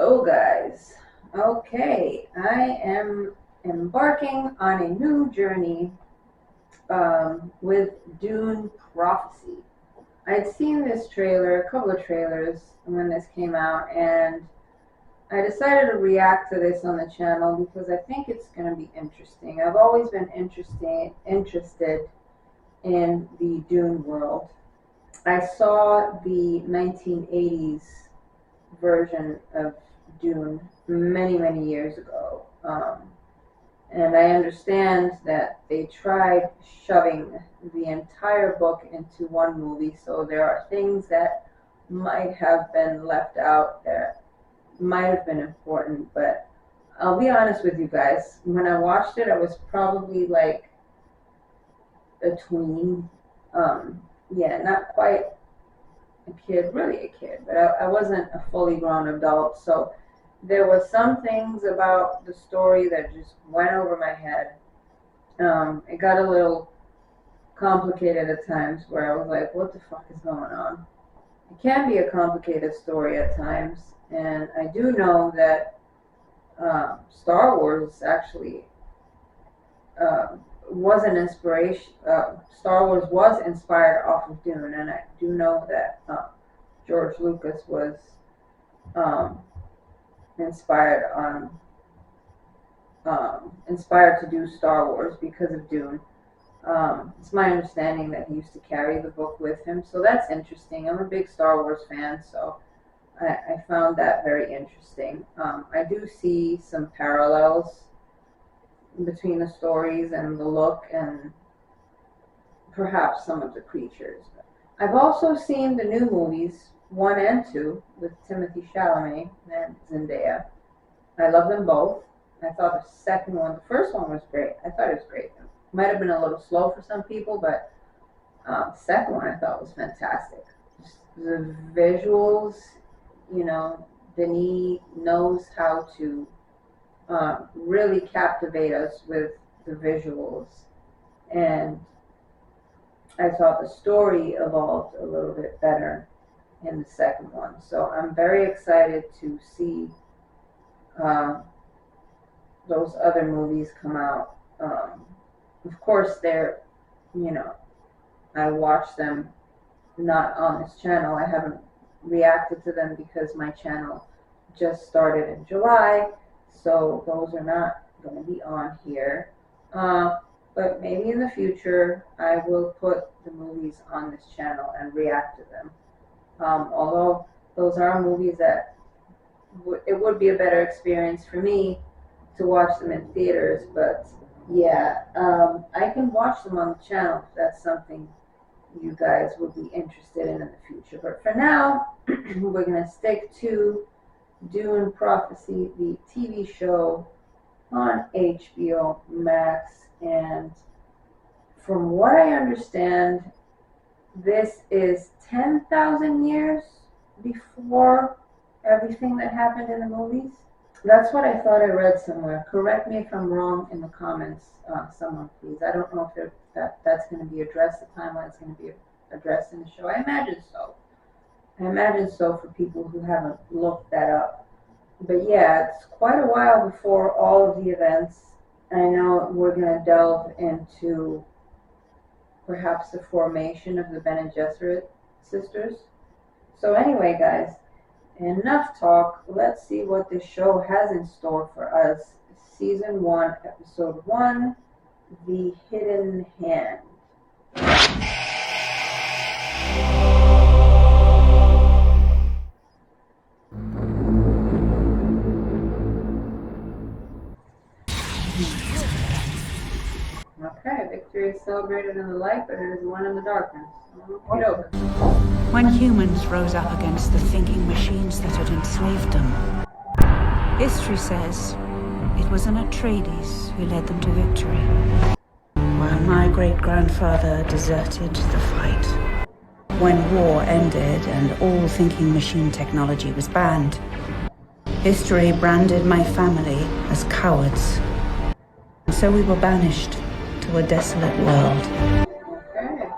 So guys, okay, I am embarking on a new journey with Dune Prophecy. I'd seen this trailer, a couple of trailers when this came out, and I decided to react to this on the channel because I think it's going to be interesting. I've always been interested in the Dune world. I saw the 1980s version of Dune many years ago, and I understand that they tried shoving the entire book into one movie, so there are things that might have been left out that might have been important. But I'll be honest with you guys, when I watched it, I was probably like a tween. Yeah, not quite a kid, really a kid, but I wasn't a fully grown adult, so there were some things about the story that just went over my head. It got a little complicated at times where I was like, what the fuck is going on? It can be a complicated story at times, and I do know that Star Wars actually was an inspiration. Star Wars was inspired off of Dune, and I do know that George Lucas was inspired to do Star Wars because of Dune. It's my understanding that he used to carry the book with him, so that's interesting. I'm a big Star Wars fan, so I found that very interesting. I do see some parallels between the stories and the look and perhaps some of the creatures. I've also seen the new movies, 1 and 2, with Timothée Chalamet and Zendaya. I love them both. I thought the first one was great. I thought it was great. It might have been a little slow for some people, but the second one I thought was fantastic. Just the visuals, Denis knows how to really captivate us with the visuals, and I thought the story evolved a little bit better in the second one. So I'm very excited to see those other movies come out. Of course, I watch them not on this channel. I haven't reacted to them because my channel just started in July, so those are not going to be on here. But maybe in the future I will put the movies on this channel and react to them. Although those are movies that it would be a better experience for me to watch them in theaters, but yeah, I can watch them on the channel if that's something you guys would be interested in the future. But for now, we're going to stick to Dune Prophecy, the TV show on HBO Max. And from what I understand, this is 10,000 years before everything that happened in the movies. That's what I thought I read somewhere. Correct me if I'm wrong in the comments, someone please. I don't know if that's going to be addressed, the timeline's going to be addressed in the show. I imagine so. For people who haven't looked that up. But yeah, it's quite a while before all of the events. I know we're going to delve into perhaps the formation of the Bene Gesserit sisters. So anyway, guys, enough talk. Let's see what this show has in store for us. Season 1, Episode 1, The Hidden Hand. Okay, victory is celebrated in the light, but it is won in the darkness. When humans rose up against the thinking machines that had enslaved them, history says it was an Atreides who led them to victory, while my great-grandfather deserted the fight. When war ended and all thinking machine technology was banned, history branded my family as cowards. And so we were banished to a desolate world. Okay.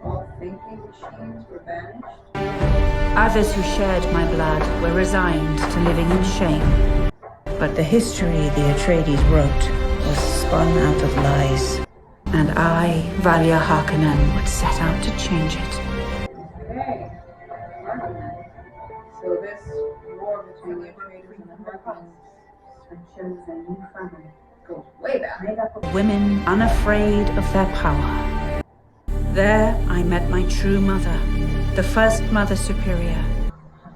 All thinking machines were banished. Others who shared my blood were resigned to living in shame. But the history the Atreides wrote was spun out of lies. And I, Valia Harkonnen, would set out to change it. Okay. Harkonnen. So this war between the Atreides and the Harkonnens goes way back. Made up of women unafraid of their power. There I met my true mother, the first Mother Superior,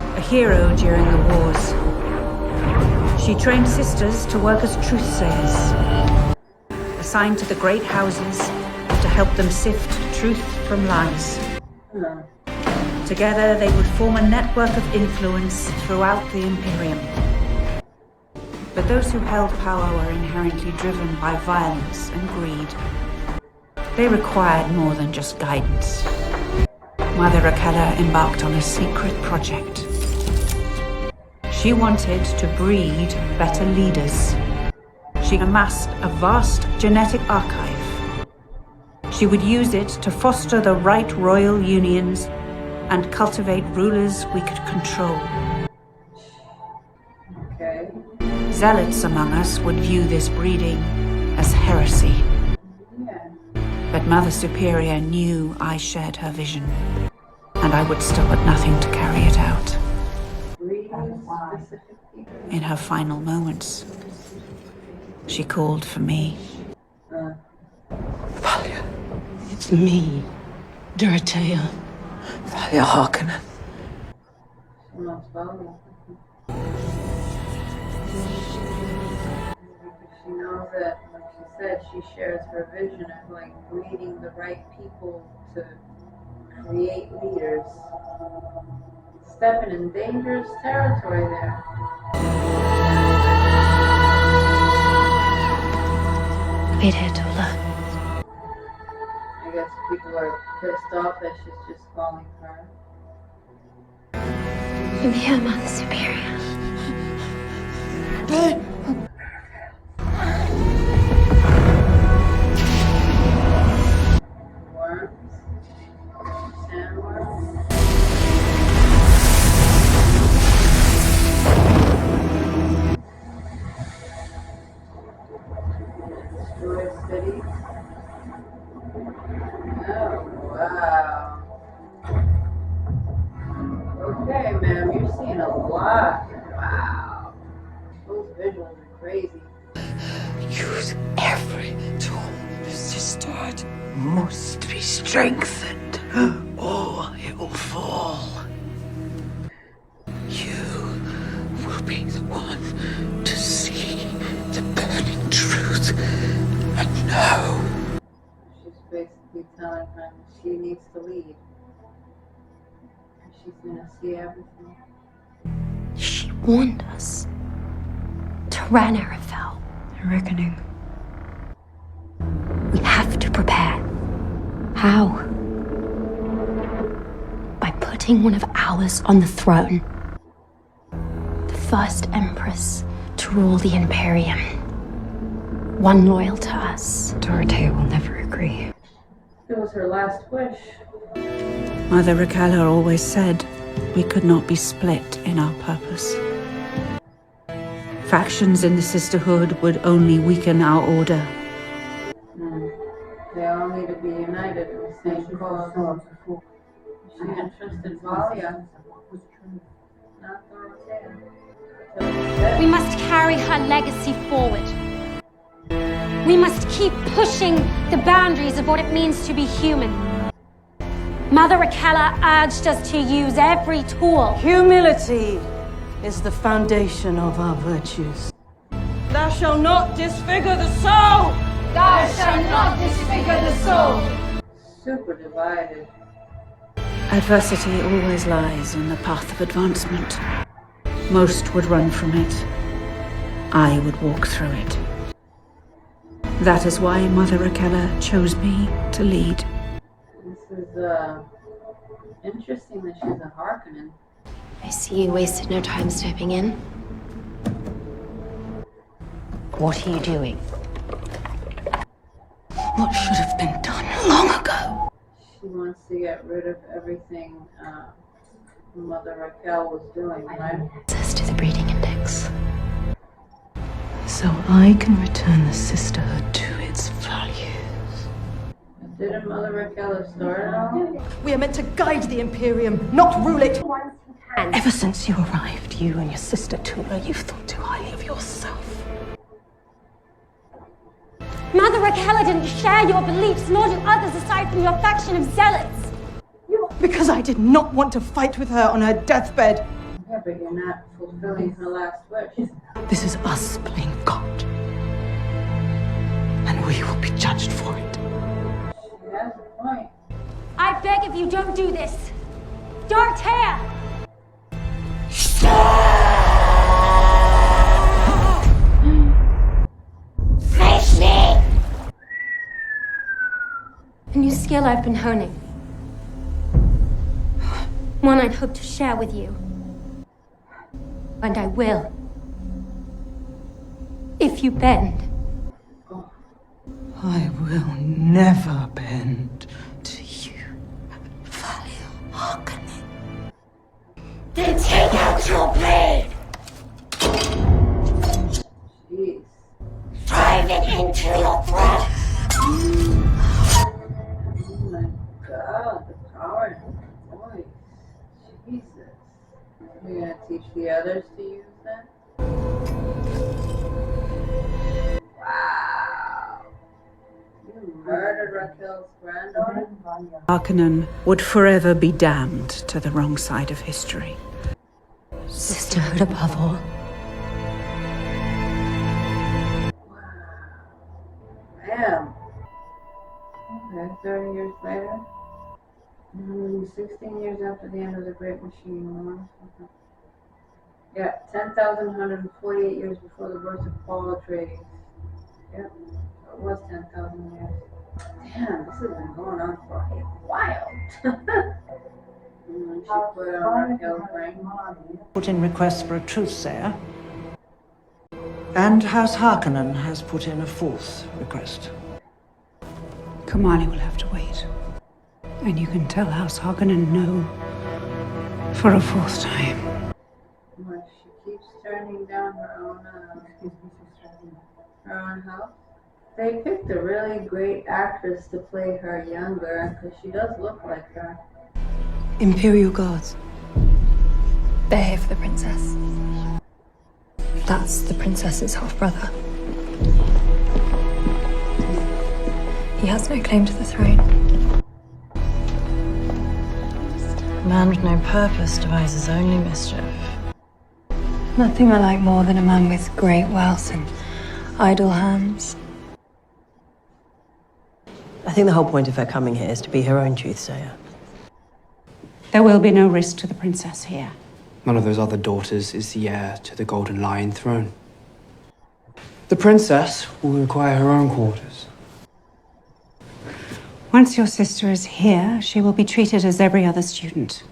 a hero during the wars. She trained sisters to work as truth-sayers, assigned to the great houses to help them sift truth from lies. Together they would form a network of influence throughout the Imperium. But those who held power were inherently driven by violence and greed. They required more than just guidance. Mother Rakella embarked on a secret project. She wanted to breed better leaders. She amassed a vast genetic archive. She would use it to foster the right royal unions and cultivate rulers we could control. Okay. Zealots among us would view this breeding as heresy. Yeah. But Mother Superior knew I shared her vision, and I would stop at nothing to carry it out. In her final moments, she called for me. Valia, it's me, Dorothea. Valia Harkonnen. She knows Valia. She knows that, like she said, she shares her vision of like breeding the right people to create leaders. Stepping in dangerous territory there. I guess people are pissed off that she's just calling her. I'm here, Mother Superior. Worms. Sandworms. Destroy cities. Oh, wow. Okay, ma'am, you're seeing a lot. Wow. Those visuals are crazy. Use every tool. The sisterhood must be strengthened, or it will fall. You will be the one to see the burning truth and know. She's basically telling her that she needs to lead. And she's gonna see everything. She warned us. Tyranna fell. A reckoning. We have to prepare. How? By putting one of ours on the throne. The first empress to rule the Imperium. One loyal to us. Dorothea will never agree. It was her last wish. Mother Rakella always said we could not be split in our purpose. Factions in the sisterhood would only weaken our order. They all need to be united in the same cause. She entrusted Valia, not Dorothea. We must carry her legacy forward. We must keep pushing the boundaries of what it means to be human. Mother Rakella urged us to use every tool. Humility is the foundation of our virtues. Thou shalt not disfigure the soul! Thou shalt not disfigure the soul! Super divided. Adversity always lies in the path of advancement. Most would run from it. I would walk through it. That is why Mother Rakella chose me to lead. This is interesting that she's a Harkonnen. I see you wasted no time stepping in. What are you doing? What should have been done long ago? She wants to get rid of everything Mother Raquel was doing, right? Access to the breeding index. So I can return the sisterhood to its values. Didn't Mother Raquel have started all? We are meant to guide the Imperium, not rule it. Ever since you arrived, you and your sister Tula, you've thought too highly of yourself. Mother Raquel didn't share your beliefs, nor do others aside from your faction of zealots. Because I did not want to fight with her on her deathbed. Yeah, but you're not fulfilling her last wish. This is us playing God. And we will be judged for it. She has a point. I beg of you, don't do this. Dark hair! Face me! A new skill I've been honing. One I'd hope to share with you. And I will. If you bend. I will never bend to you. Then take out your blade! Jeez. Drive it into your breath! Oh my god, the power in her voice. Jesus. You're gonna teach the others to use that? Wow. You murdered Raquel's granddaughter? Harkonnen would forever be damned to the wrong side of history. Sisterhood above all. Damn. Okay, 30 years later. 16 years after the end of the Great Machine War. Okay. Yeah, 10,148 years before the birth of Paul Atreides. Yep, so it was 10,000 years. Damn, this has been going on for a while. She put on Raquel's brain. Put in requests for a truthsayer. And House Harkonnen has put in a fourth request. Kamali will have to wait. And you can tell House Harkonnen no for a fourth time. Well, she keeps turning down her own house. They picked a really great actress to play her younger, because she does look like her. Imperial guards. They're here for the princess. That's the princess's half-brother. He has no claim to the throne. A man with no purpose devises only mischief. Nothing I like more than a man with great wealth and idle hands. I think the whole point of her coming here is to be her own truthsayer. There will be no risk to the princess here. None of those other daughters is the heir to the Golden Lion throne. The princess will require her own quarters. Once your sister is here, she will be treated as every other student.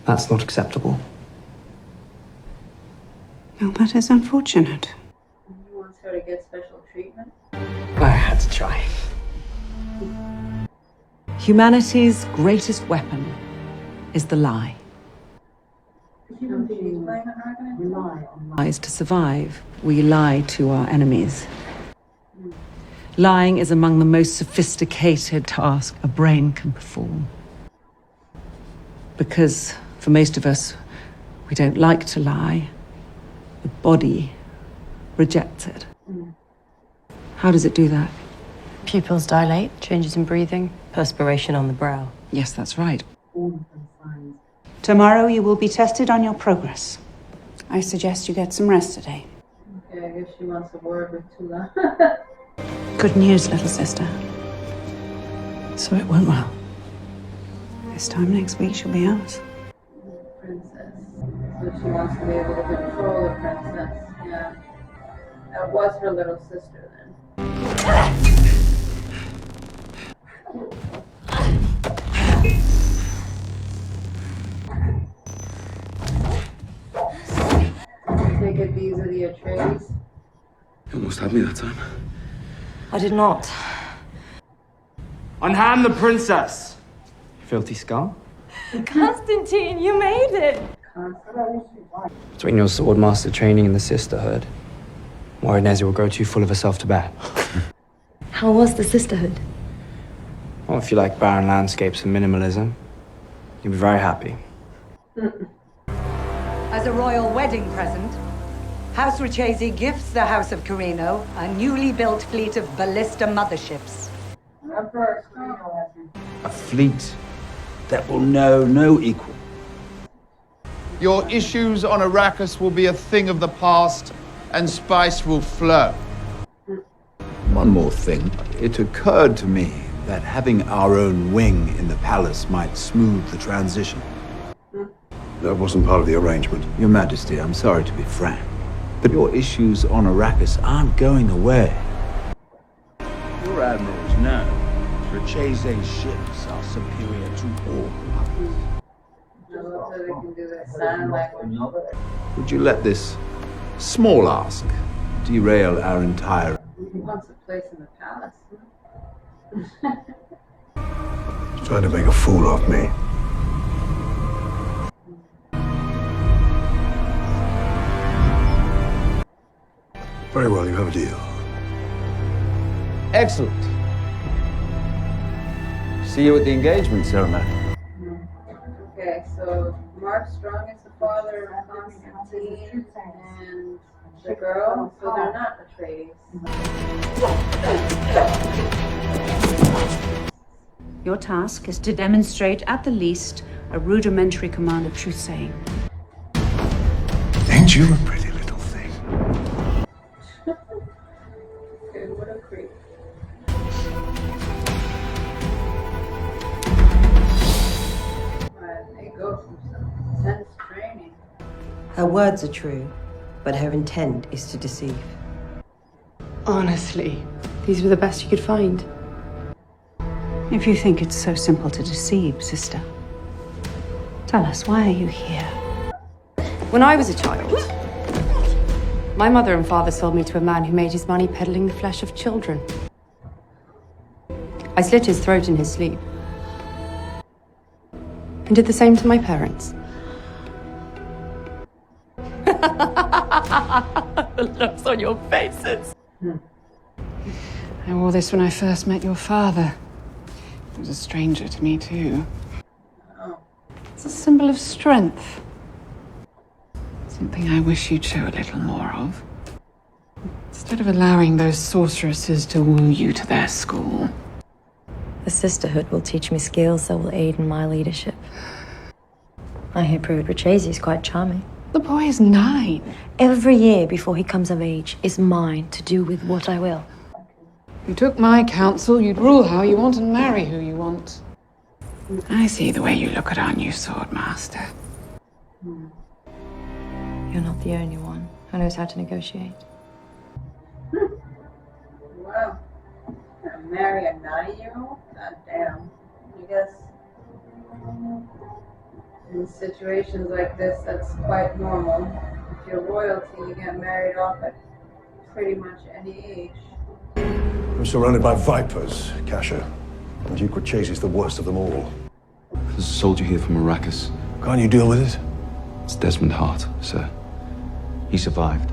That's not acceptable. Well, that is unfortunate. He wants her to get special treatment. I had to try. Humanity's greatest weapon is the lie. She's playing an argument. Lies to survive. We lie to our enemies. Lying is among the most sophisticated tasks a brain can perform. Because for most of us, we don't like to lie. The body rejects it. How does it do that? Pupils dilate, changes in breathing, perspiration on the brow. Yes, that's right. Tomorrow you will be tested on your progress. I suggest you get some rest today. Okay, I guess she wants a word with Tula. Good news, little sister. So it went well. This time next week she'll be ours. Princess. So she wants to be able to control the princess. Yeah. That was her little sister then. Take it these are the Atreides. You almost had me that time. I did not. Unhand the princess! Filthy scum. Constantine, you made it! Between your swordmaster training and the sisterhood, worried Nezzy will grow too full of herself to bear. How was the sisterhood? Well, if you like barren landscapes and minimalism, you'll be very happy. As a royal wedding present, House Richese gifts the House of Carino a newly built fleet of ballista motherships. A fleet that will know no equal. Your issues on Arrakis will be a thing of the past, and spice will flow. One more thing. It occurred to me that having our own wing in the palace might smooth the transition. That wasn't part of the arrangement. Your Majesty, I'm sorry to be frank, but your issues on Arrakis aren't going away. Your admirals know Richese's ships are superior to all others. Would you let this small ask derail our entire... He wants a place in the palace. He's trying to make a fool of me. Very well, you have a deal. Excellent. See you at the engagement ceremony. Okay, so Mark Strong is the father of Constantine and the girl, so they're not Atreides. Your task is to demonstrate, at the least, a rudimentary command of truth-saying. Ain't you a pretty little thing? Okay, what a creep. They go through some intense training. Her words are true, but her intent is to deceive. Honestly, these were the best you could find. If you think it's so simple to deceive, sister, tell us, why are you here? When I was a child, my mother and father sold me to a man who made his money peddling the flesh of children. I slit his throat in his sleep. And did the same to my parents. The looks on your faces. I wore this when I first met your father. He was a stranger to me, too. It's a symbol of strength. Something I wish you'd show a little more of. Instead of allowing those sorceresses to woo you to their school. The sisterhood will teach me skills that will aid in my leadership. I hear Pruitt Richese is quite charming. The boy is 9. Every year before he comes of age is mine to do with what I will. If you took my counsel, you'd rule how you want and marry who you want. I see the way you look at our new swordmaster. You're not the only one who knows how to negotiate. Wow. Marry a 9-year-old? God damn. I guess in situations like this, that's quite normal. If you're royalty, you get married off at pretty much any age. I'm surrounded by vipers, Kasha. And Duke Richese is the worst of them all. There's a soldier here from Arrakis. Can't you deal with it? It's Desmond Hart, sir. He survived.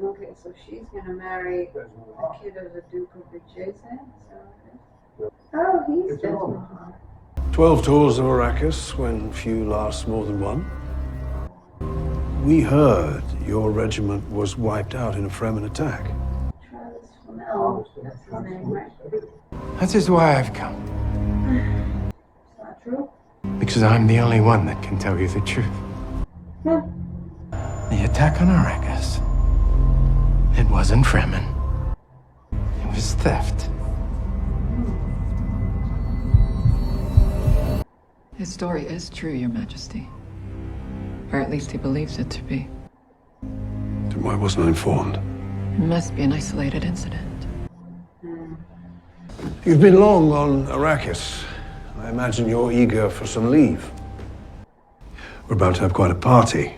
Okay, so she's gonna marry a kid of the Duke of Richese? Oh, he's Desmond Hart. 12 tours of Arrakis when few last more than one. We heard your regiment was wiped out in a Fremen attack. Flimmel, that's his name, right? That is why I've come. It's not true? Because I'm the only one that can tell you the truth. The attack on Arrakis. It wasn't Fremen. It was theft. His story is true, Your Majesty. Or at least he believes it to be. Then why wasn't I informed? It must be an isolated incident. You've been long on Arrakis. I imagine you're eager for some leave. We're about to have quite a party.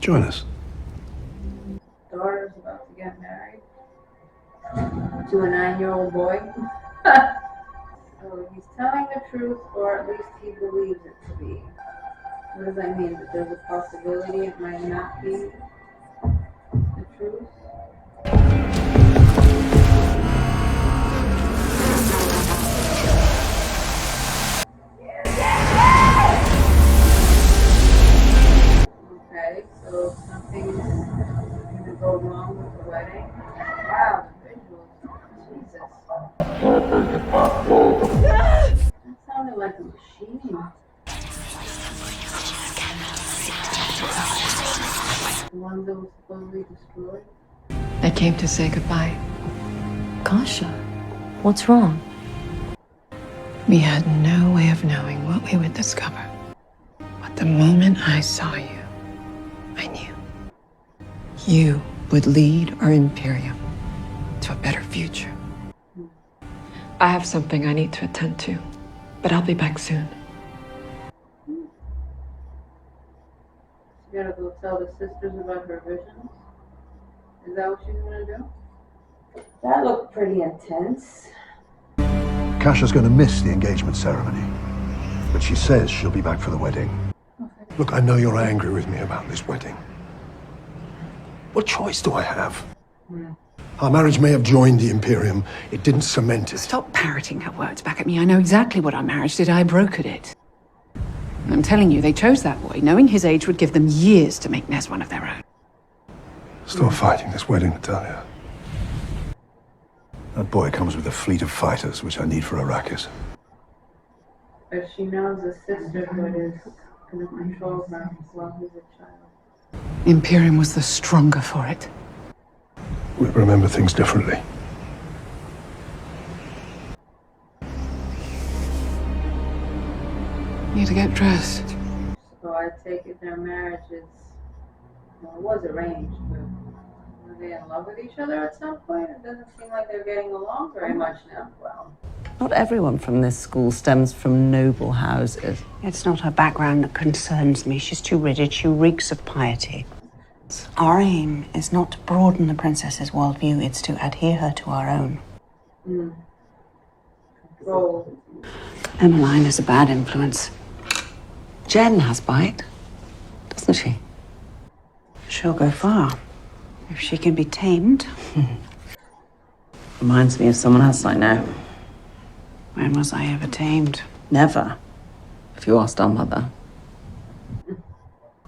Join us. Daughter's about to get married to a 9-year-old boy. So So he's telling the truth, or at least he believes it to be. What does that mean? That there's a possibility it might not be the truth? Okay, so something's gonna go wrong with the wedding. Wow, the visuals. Jesus. That sounded like a machine. The one that was supposedly destroyed. They came to say goodbye. Kasha, what's wrong? We had no way of knowing what we would discover. But the moment I saw you, I knew. You would lead our Imperium to a better future. I have something I need to attend to, but I'll be back soon. You gotta go tell the sisters about her visions? Is that what she's gonna do? That looked pretty intense. Kasha's going to miss the engagement ceremony, but she says she'll be back for the wedding. Look, I know you're angry with me about this wedding. What choice do I have? Our marriage may have joined the Imperium. It didn't cement it. Stop parroting her words back at me. I know exactly what our marriage did. I brokered it. And I'm telling you, they chose that boy, knowing his age would give them years to make Nez one of their own. Stop fighting this wedding, Natalia. That boy comes with a fleet of fighters, which I need for Arrakis. But she knows the sisterhood is gonna control her while he's a child. Imperium was the stronger for it. We remember things differently. Need to get dressed. So I take it their marriage is, well, it was arranged, but were they in love with each other at some point? It doesn't seem like they're getting along very much now. Well, Not everyone from this school stems from noble houses. It's not her background that concerns me. She's too rigid. She reeks of piety. Our aim is not to broaden the princess's worldview, it's to adhere her to our own. Control. Emmeline is a bad influence. Jen has bite, doesn't she? She'll go far. If she can be tamed. Reminds me of someone else I know. When was I ever tamed? Never, if you asked our mother.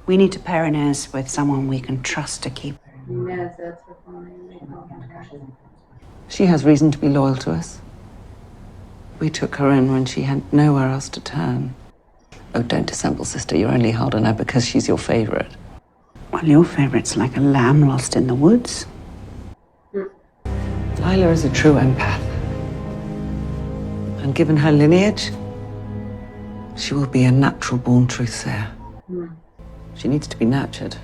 We need to pair Inez with someone we can trust to keep her. Inez, that's her full name. She has reason to be loyal to us. We took her in when she had nowhere else to turn. Oh, don't dissemble, sister. You're only hard on her because she's your favorite. Well, your favorite's like a lamb lost in the woods. Lila is a true empath. And given her lineage, she will be a natural-born truth-sayer. She needs to be nurtured.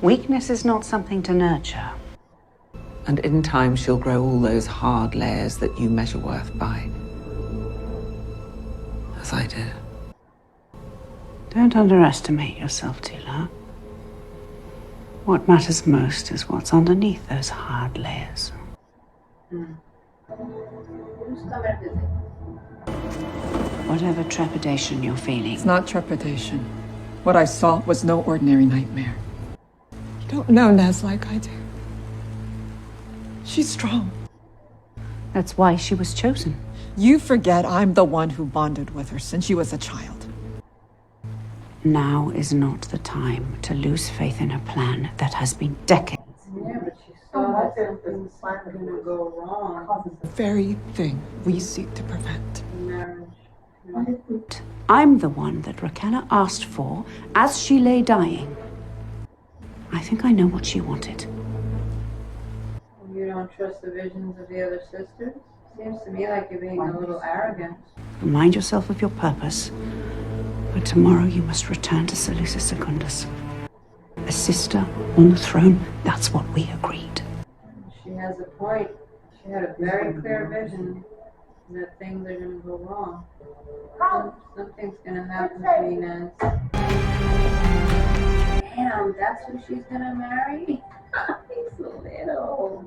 Weakness is not something to nurture. And in time, she'll grow all those hard layers that you measure worth by. As I did. Don't underestimate yourself, Tila. What matters most is what's underneath those hard layers. Whatever trepidation you're feeling. It's not trepidation. What I saw was no ordinary nightmare. You don't know Nez like I do. She's strong. That's why she was chosen. You forget I'm the one who bonded with her since she was a child. Now is not the time to lose faith in a plan that has been decades. Yeah, but she saw that something's gonna go wrong. The very thing we seek to prevent. Marriage. I'm the one that Raquel asked for as she lay dying. I think I know what she wanted. You don't trust the visions of the other sisters? Seems to me like you're being a little arrogant. Remind yourself of your purpose. But tomorrow you must return to Seleucus Secundus. A sister on the throne, that's what we agreed. She has a point. She had a very clear vision that things are going to go wrong. Something's going to happen to Inez. Damn, that's who she's going to marry? He's so little.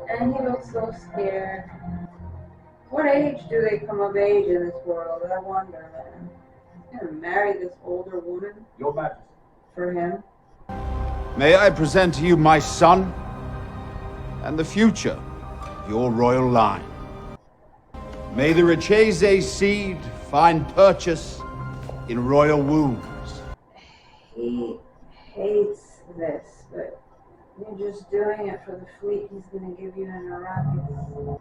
And he looks so scared. What age do they come of age in this world? I wonder, man. He's gonna marry this older woman? Your Majesty. For him? May I present to you my son and the future of your royal line. May the Richese seed find purchase in royal wombs. He hates this, but you're just doing it for the fleet he's gonna give you in Arrakis.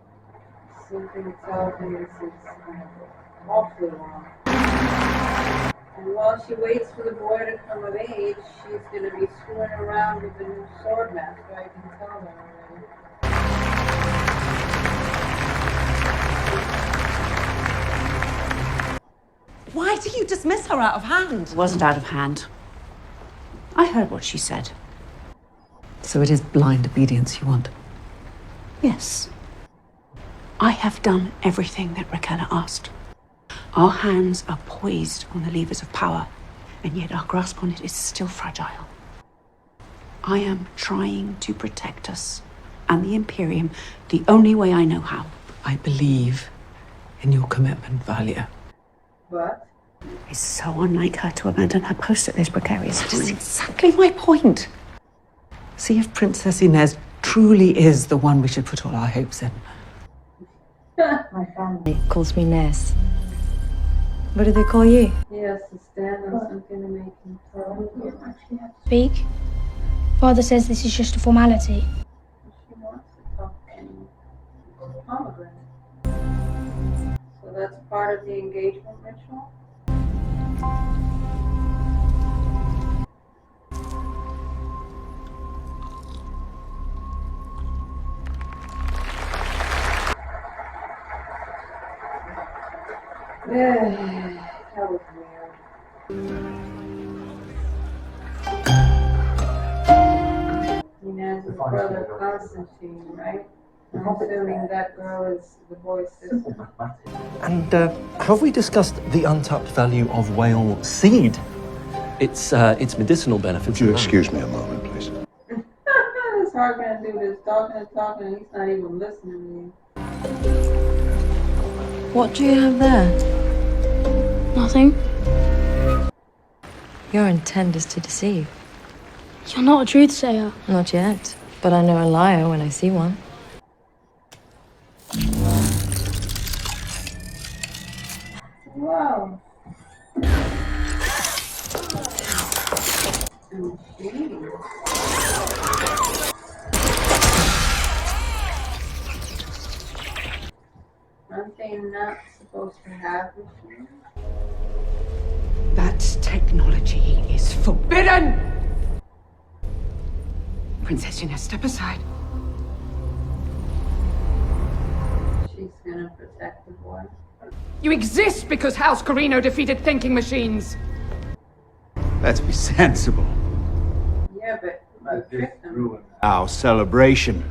Something tells me this is awfully wrong. And while she waits for the boy to come of age, she's gonna be screwing around with the new sword master, I can tell that already. Why do you dismiss her out of hand? It wasn't out of hand. I heard what she said. So it is blind obedience you want? Yes. I have done everything that Raquel asked. Our hands are poised on the levers of power, and yet our grasp on it is still fragile. I am trying to protect us and the Imperium the only way I know how. I believe in your commitment, Valia. What? It's so unlike her to abandon her post at this precarious time. That's exactly my point. See if Princess Inez truly is the one we should put all our hopes in. My family calls me Ness. What do they call you? He has to stand on something to make him talk. Speak. Father says this is just a formality. She wants to talk to pomegranate. So that's part of the engagement ritual? Yeah, that was weird. Inez's brother Constantine, right? I'm assuming that girl is the boy's sister. And have we discussed the untapped value of whale seed? Its medicinal benefits. Would you excuse me a moment, please? This hard gonna do this talking and he's not even listening to you. What do you have there? Nothing. Your intent is to deceive. You're not a truthsayer. Not yet, but I know a liar when I see one. Wow. Aren't they not supposed to have machines? That technology is forbidden! Princess Inez, step aside. She's gonna protect the boy. You exist because House Carino defeated thinking machines. Let's be sensible. Yeah, but you tricked them. Our celebration.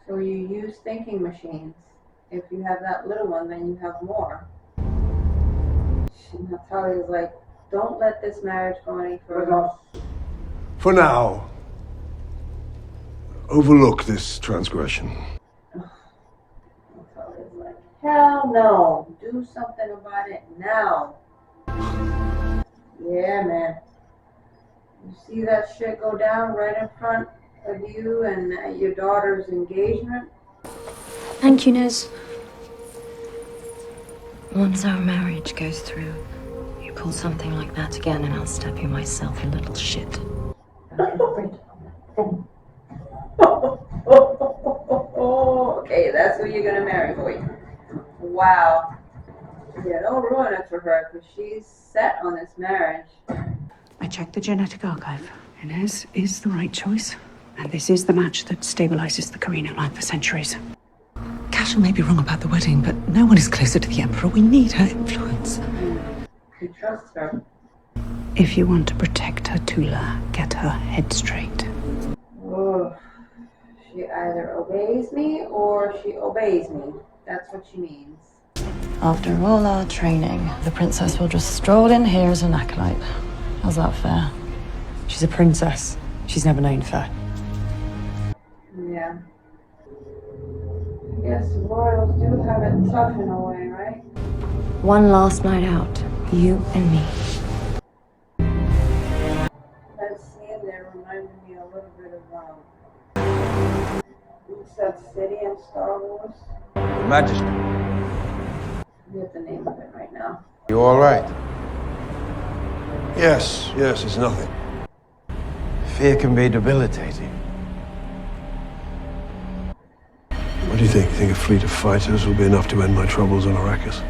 So you use thinking machines. If you have that little one, then you have more. Natalia's like, don't let this marriage go any further. For now, overlook this transgression. Natalia's like, hell no. Do something about it now. Yeah, man. You see that shit go down right in front of you and at your daughter's engagement? Thank you, Nez. Once our marriage goes through, you pull something like that again and I'll stab you myself, you little shit. Okay, that's who you're gonna marry, boy. Wow. Yeah, don't ruin it for her, because she's set on this marriage. I checked the genetic archive. Inez is the right choice. And this is the match that stabilizes the Carino line for centuries. Cassia may be wrong about the wedding, but no one is closer to the Emperor. We need her influence. He trusts her. If you want to protect her Tula, get her head straight. Oh, she either obeys me or she obeys me. That's what she means. After all our training, the princess will just stroll in here as an acolyte. How's that fair? She's a princess. She's never known fair. Yeah. I guess royal girls do have it tough in a way, right? One last night out, you and me. That scene there reminded me a little bit of what's that city in Star Wars? Your Majesty. I forget the name of it right now. You all right? Yes, it's nothing. Fear can be debilitating. What do you think? You think a fleet of fighters will be enough to end my troubles on Arrakis?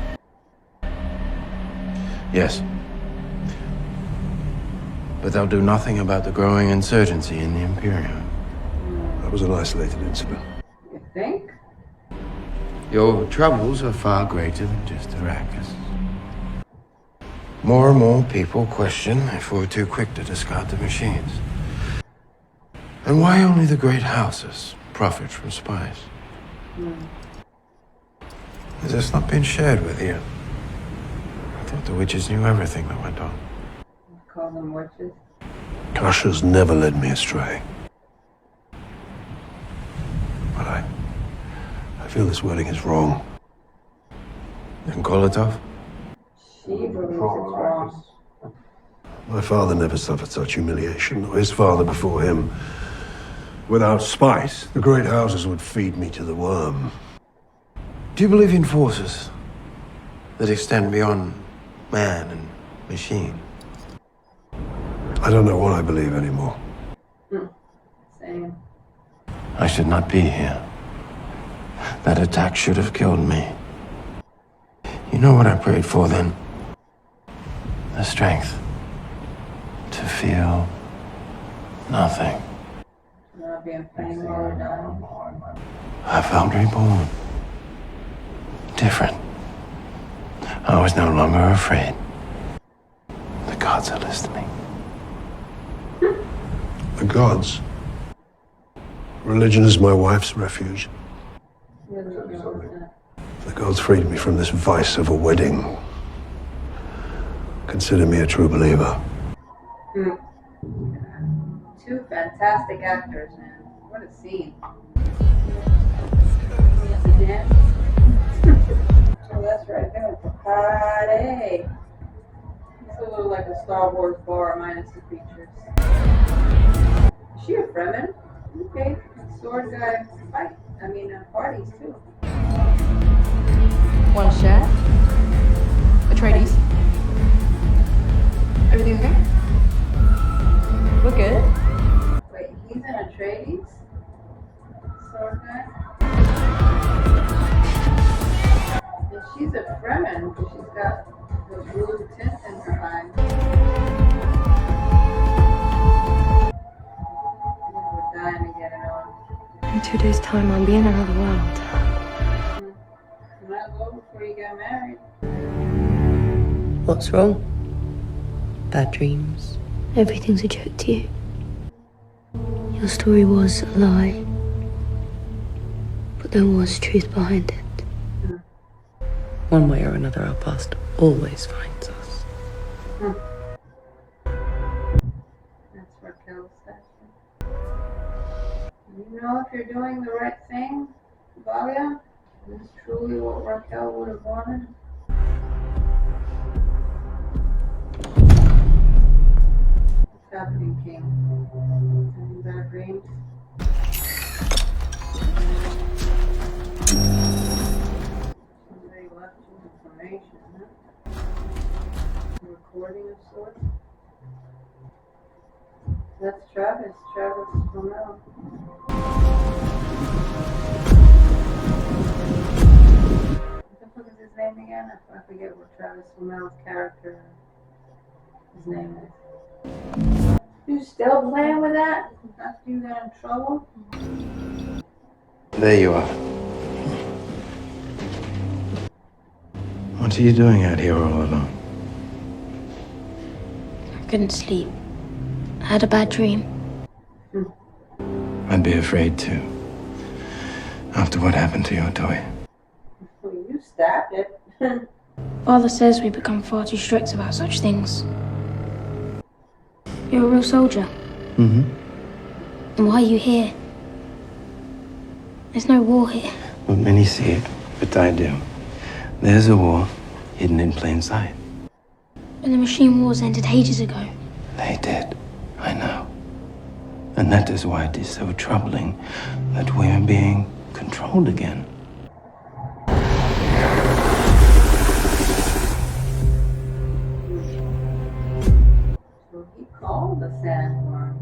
Yes. But they'll do nothing about the growing insurgency in the Imperium. That was an isolated incident. You think? Your troubles are far greater than just Arrakis. More and more people question if we're too quick to discard the machines. And why only the great houses profit from spies? Has this not been shared with you? I thought the witches knew everything that went on. You call them witches? Kasha's never led me astray. But I feel this wedding is wrong. Then call it off? She believes it's wrong. My father never suffered such humiliation, or his father before him. Without spite, the great houses would feed me to the worm. Do you believe in forces that extend beyond man and machine? I don't know what I believe anymore. Same. I should not be here. That attack should have killed me. You know what I prayed for then? The strength to feel nothing. Not being funny all the time. I felt reborn. Different. I was no longer afraid. The gods are listening. The gods? Religion is my wife's refuge. The gods freed me from this vice of a wedding. Consider me a true believer. Two fantastic actors, man. What a scene. Dance. Oh, that's right. They went to party. It's a little like a Star Wars bar minus the features. Is she a Fremen? Okay. Sword guy fight. Parties too. One chef. Atreides. Everything okay? We're good. Wait, he's an Atreides? Sword guy? And she's a Fremen because she's got the blue tint in her eye. We're dying to get it on. In 2 days' time, I'll be in another world. You might go before you get married. What's wrong? Bad dreams? Everything's a joke to you. Your story was a lie, but there was truth behind it. One way or another, our past always finds us. That's Raquel's statue. You know if you're doing the right thing, Valia? Is this truly what Raquel would have wanted? What's happening, King? Having bad dreams? Somebody left you information, huh? A recording of sorts? That's Travis Flimmel. What the fuck is his name again? I forget what Travis Flimmel's character, his name is. You still playing with that? After you got in trouble? There you are. What are you doing out here all alone? I couldn't sleep. I had a bad dream. I'd be afraid too. After what happened to your toy. Well, you stabbed it. Father says we become far too strict about such things. You're a real soldier. Mm-hmm. Then why are you here? There's no war here. Well, many see it But I do. There's a war hidden in plain sight. And the machine wars ended ages ago. They did. I know. And that is why it is so troubling that we are being controlled again. So he called the sandworm.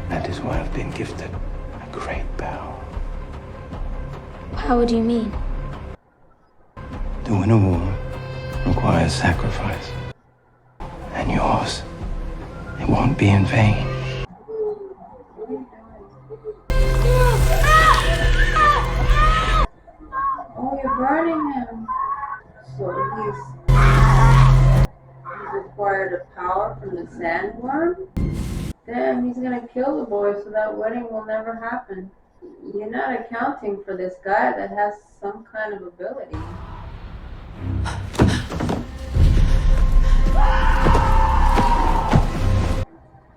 That is why I've been gifted a great power. How do you mean? To win a war requires sacrifice. And yours, it won't be in vain. Oh, you're burning him. So he's acquired a power from the sandworm? Damn, he's gonna kill the boy so that wedding will never happen. You're not accounting for this guy that has some kind of ability.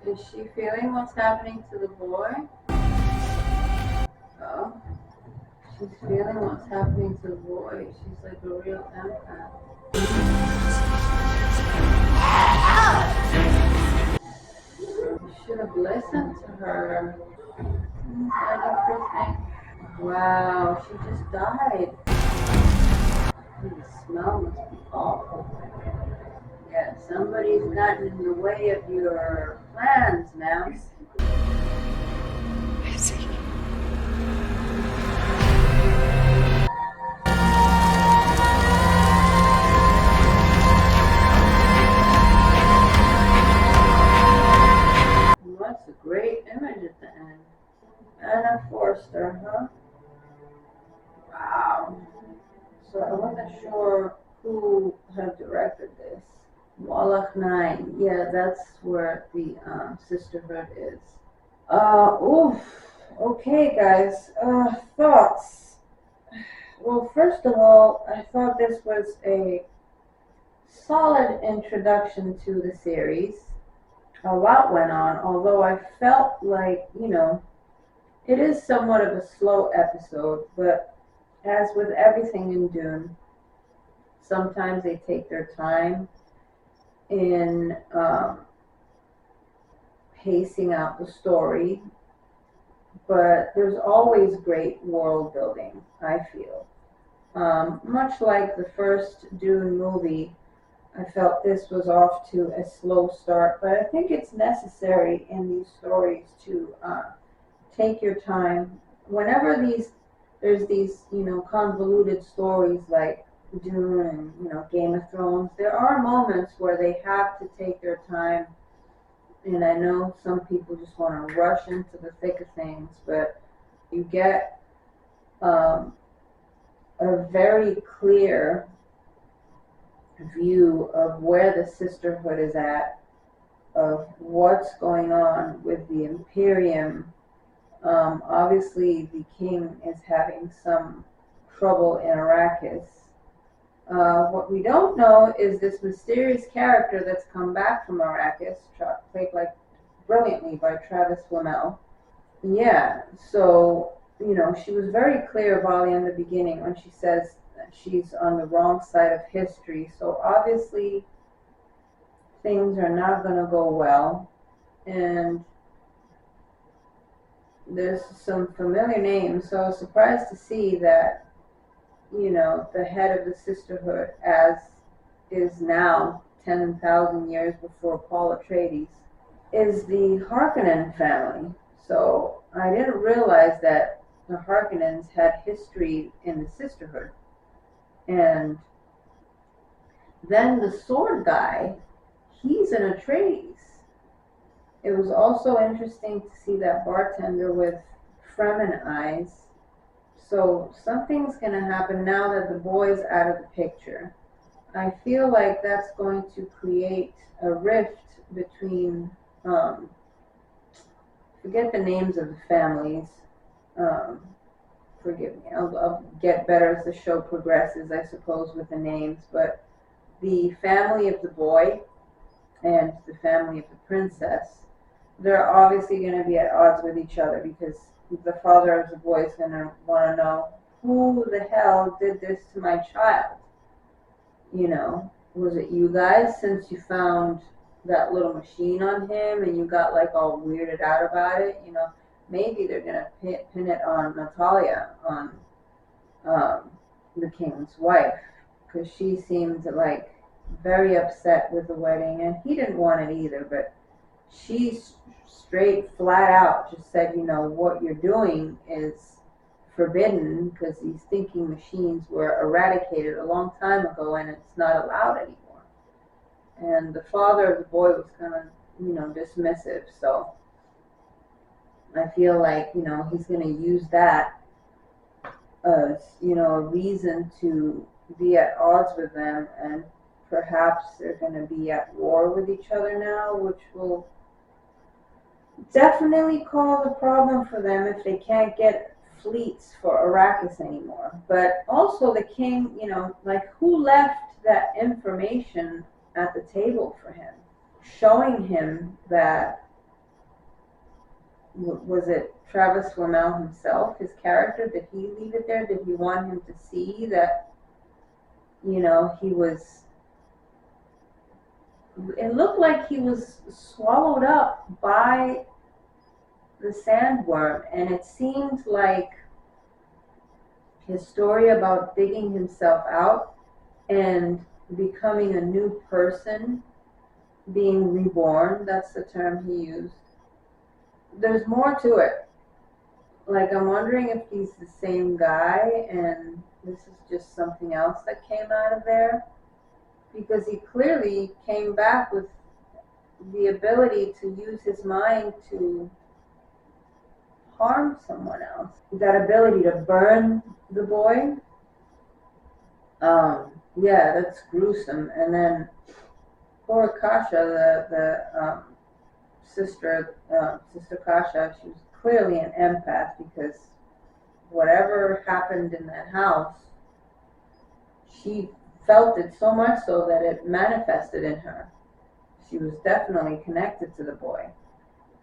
Is she feeling what's happening to the boy? Oh. She's feeling what's happening to the boy. She's like a real empath. You should have listened to her. Wow, she just died. The smell must be awful. Yeah, somebody's gotten in the way of your plans, ma'am. Is he? That's a great image at the end. And a Foerster, huh? Wow. So I wasn't sure who had directed this. Wallach 9. Yeah, that's where the sisterhood is. Oof. Okay, guys. Thoughts. Well, first of all, I thought this was a solid introduction to the series. A lot went on, although I felt like, it is somewhat of a slow episode, but as with everything in Dune, sometimes they take their time in pacing out the story, but there's always great world building, I feel. Much like the first Dune movie, I felt this was off to a slow start, but I think it's necessary in these stories to take your time. Whenever there's these, convoluted stories like Dune and, Game of Thrones, there are moments where they have to take their time. And I know some people just want to rush into the thick of things, but you get a very clear view of where the sisterhood is at, of what's going on with the Imperium. Obviously, the king is having some trouble in Arrakis. What we don't know is this mysterious character that's come back from Arrakis, played brilliantly by Travis Flimmel. Yeah, so, she was very clear, Volley, in the beginning when she says that she's on the wrong side of history. So obviously, things are not going to go well. And there's some familiar names, so I was surprised to see that, the head of the sisterhood, as is now 10,000 years before Paul Atreides, is the Harkonnen family. So I didn't realize that the Harkonnens had history in the sisterhood. And then the sword guy, he's an Atreides. It was also interesting to see that bartender with Fremen eyes. So something's going to happen now that the boy's out of the picture. I feel like that's going to create a rift between, forget the names of the families. Forgive me, I'll get better as the show progresses, I suppose, with the names. But the family of the boy and the family of the princess, they're obviously going to be at odds with each other because the father of the boy is going to want to know who the hell did this to my child. You know, was it you guys, since you found that little machine on him and you got like all weirded out about it? You know, maybe they're going to pin it on Natalia, on the king's wife, because she seemed like very upset with the wedding, and he didn't want it either, but she straight flat out just said, you know, what you're doing is forbidden because these thinking machines were eradicated a long time ago and it's not allowed anymore. And the father of the boy was kind of, you know, dismissive, so I feel like, you know, he's going to use that as, you know, a reason to be at odds with them, and perhaps they're going to be at war with each other now, which will definitely cause a problem for them if they can't get fleets for Arrakis anymore. But also the king, you know, like, who left that information at the table for him, showing him that, was it Travis Flimmel himself, his character? Did he leave it there? Did he want him to see that, you know, he was, it looked like he was swallowed up by the sandworm, and it seemed like his story about digging himself out and becoming a new person, being reborn, that's the term he used. There's more to it. Like, I'm wondering if he's the same guy and this is just something else that came out of there, because he clearly came back with the ability to use his mind to harm someone else. That ability to burn the boy, yeah, that's gruesome. And then poor Kasha, the sister Kasha, she was clearly an empath, because whatever happened in that house, she felt it so much so that it manifested in her. She was definitely connected to the boy.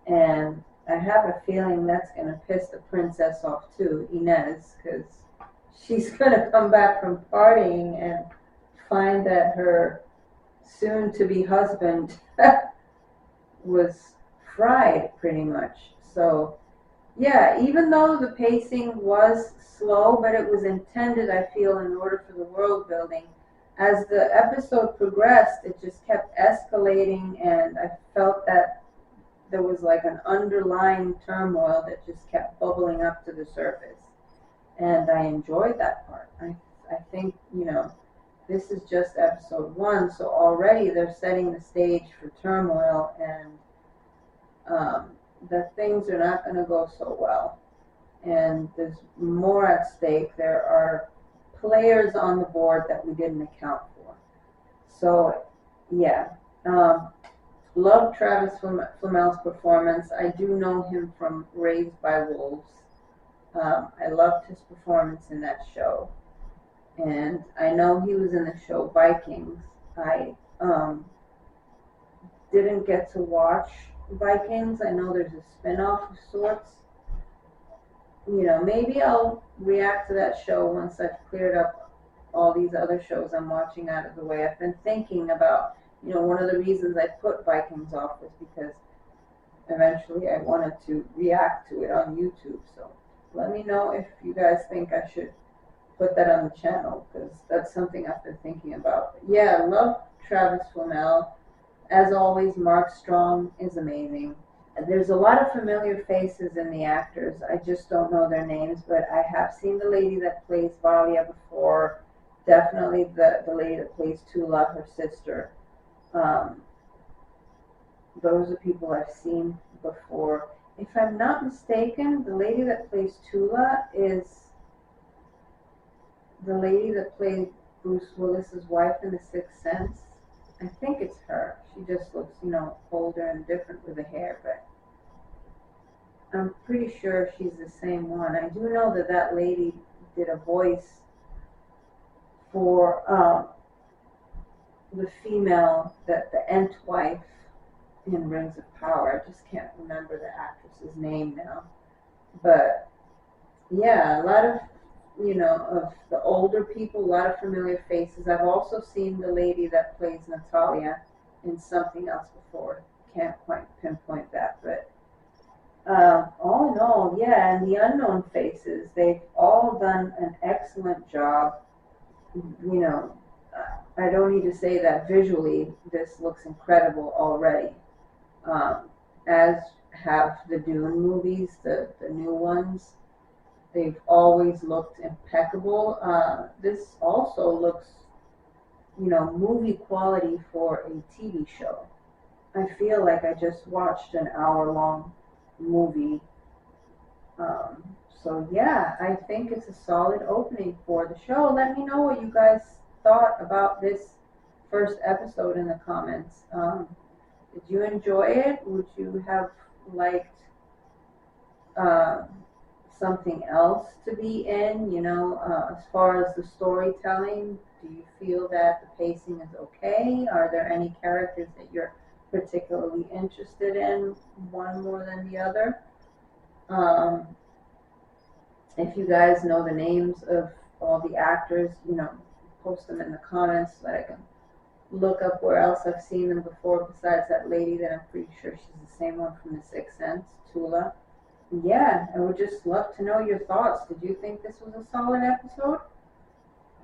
And I have a feeling that's going to piss the princess off too, Inez, because she's going to come back from partying and find that her soon-to-be husband was fried pretty much. So yeah, even though the pacing was slow, but it was intended, I feel, in order for the world building. As the episode progressed, it just kept escalating, and I felt that there was like an underlying turmoil that just kept bubbling up to the surface. And I enjoyed that part. I think, you know, this is just episode 1, so already they're setting the stage for turmoil, and that things are not going to go so well. And there's more at stake. There are players on the board that we didn't account for. So, yeah. Love Travis Flammel's performance. I do know him from Raised by Wolves. I loved his performance in that show. And I know he was in the show Vikings. I didn't get to watch Vikings. I know there's a spin-off of sorts. You know, maybe I'll react to that show once I've cleared up all these other shows I'm watching out of the way. I've been thinking about, you know, one of the reasons I put Vikings off was because eventually I wanted to react to it on YouTube. So let me know if you guys think I should put that on the channel, because that's something I've been thinking about. But yeah, I love Travis Flimmel. As always, Mark Strong is amazing. There's a lot of familiar faces in the actors. I just don't know their names, but I have seen the lady that plays Valia before. Definitely the lady that plays Tula, her sister. Those are people I've seen before. If I'm not mistaken, the lady that plays Tula is the lady that played Bruce Willis's wife in The Sixth Sense. I think it's her. She just looks, you know, older and different with the hair, but I'm pretty sure she's the same one. I do know that that lady did a voice for the female, the Ent wife in Rings of Power. I just can't remember the actress's name now. But yeah, a lot of, of the older people, a lot of familiar faces. I've also seen the lady that plays Natalia in something else before. Can't quite pinpoint that, but all in all, yeah, and the unknown faces, they've all done an excellent job. I don't need to say that visually this looks incredible already, as have the Dune movies, the new ones. They've always looked impeccable. This also looks, movie quality for a TV show. I feel like I just watched an hour-long movie. So yeah, I think it's a solid opening for the show. Let me know what you guys thought about this first episode in the comments. Did you enjoy it? Would you have liked something else to be in? As far as the storytelling, do you feel that the pacing is okay? Are there any characters that you're particularly interested in, one more than the other? If you guys know the names of all the actors, post them in the comments so that I can look up where else I've seen them before besides that lady that I'm pretty sure she's the same one from The Sixth Sense, Tula. Yeah, I would just love to know your thoughts. Did you think this was a solid episode?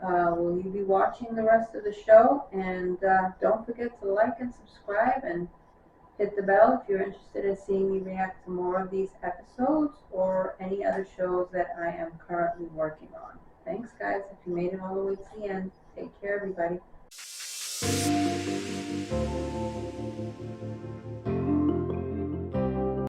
Will you be watching the rest of the show? And don't forget to like and subscribe and hit the bell if you're interested in seeing me react to more of these episodes or any other shows that I am currently working on. Thanks, guys. If you made it all the way to the end, take care, everybody.